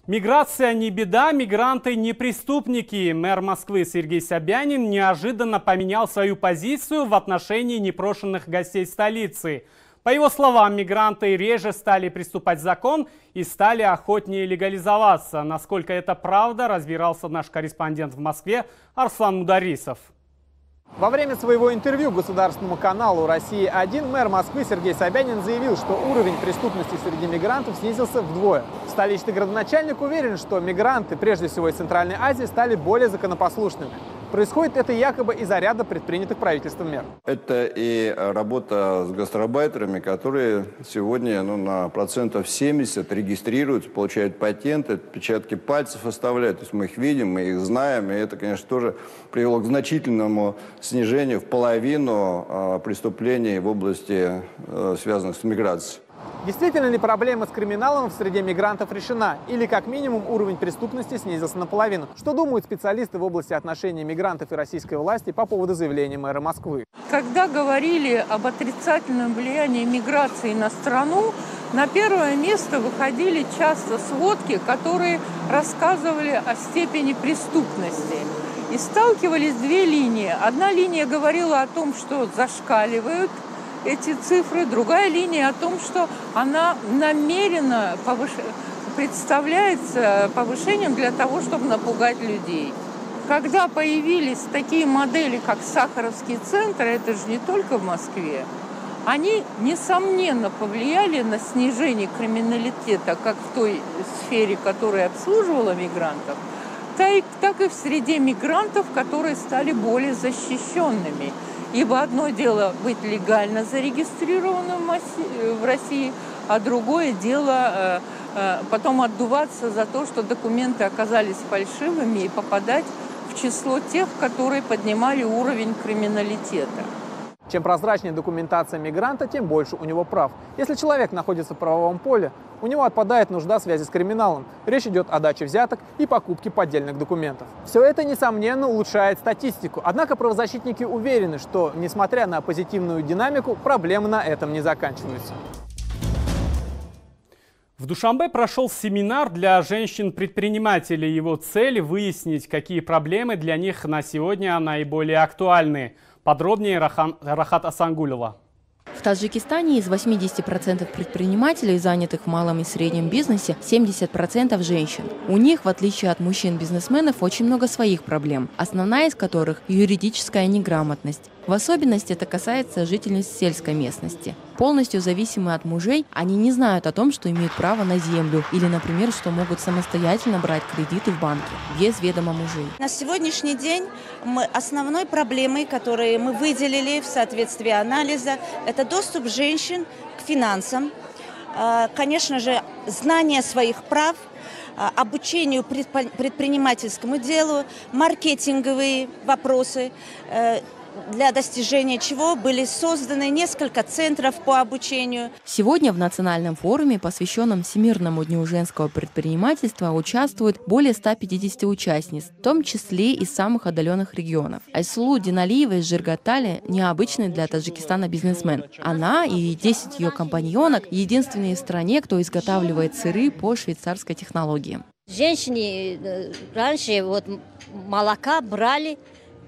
Миграция не беда, мигранты не преступники. Мэр Москвы Сергей Собянин неожиданно поменял свою позицию в отношении непрошенных гостей столицы. По его словам, мигранты реже стали приступать закон и стали охотнее легализоваться. Насколько это правда, разбирался наш корреспондент в Москве Арслан Мударисов. Во время своего интервью государственному каналу «Россия-1» мэр Москвы Сергей Собянин заявил, что уровень преступности среди мигрантов снизился вдвое. Столичный градоначальник уверен, что мигранты, прежде всего из Центральной Азии, стали более законопослушными. Происходит это якобы из-за ряда предпринятых правительством мер. Это и работа с гастарбайтерами, которые сегодня на процентов 70 регистрируются, получают патенты, отпечатки пальцев оставляют. То есть мы их видим, мы их знаем, и это, конечно, тоже привело к значительному снижению в половину преступлений в области, связанных с миграцией. Действительно ли проблема с криминалом в среде мигрантов решена? Или, как минимум, уровень преступности снизился наполовину? Что думают специалисты в области отношений мигрантов и российской власти по поводу заявления мэра Москвы? Когда говорили об отрицательном влиянии миграции на страну, на первое место выходили часто сводки, которые рассказывали о степени преступности. И сталкивались две линии. Одна линия говорила о том, что зашкаливают эти цифры, другая линия о том, что она намеренно представляется повышением для того, чтобы напугать людей. Когда появились такие модели, как Сахаровский центр, это же не только в Москве, они, несомненно, повлияли на снижение криминалитета как в той сфере, которая обслуживала мигрантов, так и в среде мигрантов, которые стали более защищенными. Ибо одно дело быть легально зарегистрированным в России, а другое дело потом отдуваться за то, что документы оказались фальшивыми и попадать в число тех, которые поднимали уровень криминалитета. Чем прозрачнее документация мигранта, тем больше у него прав. Если человек находится в правовом поле, у него отпадает нужда связи с криминалом. Речь идет о даче взяток и покупке поддельных документов. Все это, несомненно, улучшает статистику. Однако правозащитники уверены, что, несмотря на позитивную динамику, проблемы на этом не заканчиваются. В Душанбе прошел семинар для женщин-предпринимателей. Его цель – выяснить, какие проблемы для них на сегодня наиболее актуальны. Подробнее Рахат Асангулова. В Таджикистане из 80% предпринимателей, занятых в малом и среднем бизнесе, 70% женщин. У них, в отличие от мужчин-бизнесменов, очень много своих проблем, основная из которых – юридическая неграмотность. В особенности это касается жительниц сельской местности. Полностью зависимые от мужей, они не знают о том, что имеют право на землю или, например, что могут самостоятельно брать кредиты в банке без ведома мужей. На сегодняшний день основной проблемой, которую мы выделили в соответствии анализа, это доступ женщин к финансам, конечно же, знание своих прав, обучению предпринимательскому делу, маркетинговые вопросы, для достижения чего были созданы несколько центров по обучению. Сегодня в национальном форуме, посвященном Всемирному дню женского предпринимательства, участвуют более 150 участниц, в том числе из самых отдаленных регионов. Айсулу Диналиева из Жиргатали – необычный для Таджикистана бизнесмен. Она и 10 ее компаньонок – единственные в стране, кто изготавливает сыры по швейцарской технологии. Женщины раньше молока брали,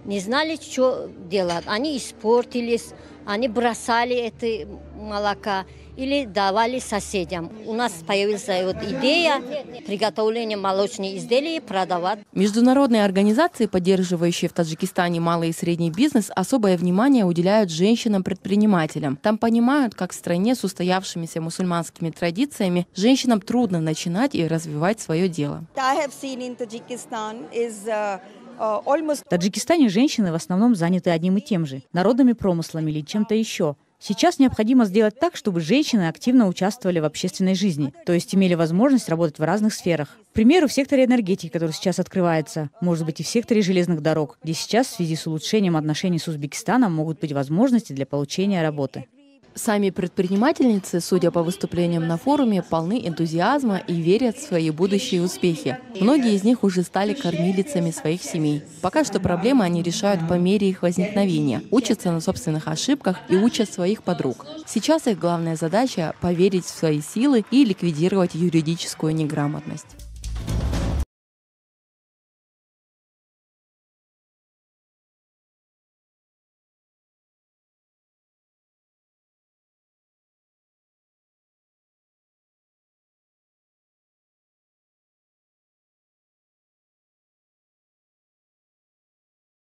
не знали, что делать. Они испортились, они бросали это молоко или давали соседям. У нас появилась идея приготовления молочных изделий продавать. Международные организации, поддерживающие в Таджикистане малый и средний бизнес, особое внимание уделяют женщинам-предпринимателям. Там понимают, как в стране с устоявшимися мусульманскими традициями женщинам трудно начинать и развивать свое дело. В Таджикистане женщины в основном заняты одним и тем же – народными промыслами или чем-то еще. Сейчас необходимо сделать так, чтобы женщины активно участвовали в общественной жизни, то есть имели возможность работать в разных сферах. К примеру, в секторе энергетики, который сейчас открывается, может быть и в секторе железных дорог, где сейчас в связи с улучшением отношений с Узбекистаном могут быть возможности для получения работы. Сами предпринимательницы, судя по выступлениям на форуме, полны энтузиазма и верят в свои будущие успехи. Многие из них уже стали кормилицами своих семей. Пока что проблемы они решают по мере их возникновения, учатся на собственных ошибках и учат своих подруг. Сейчас их главная задача – поверить в свои силы и ликвидировать юридическую неграмотность.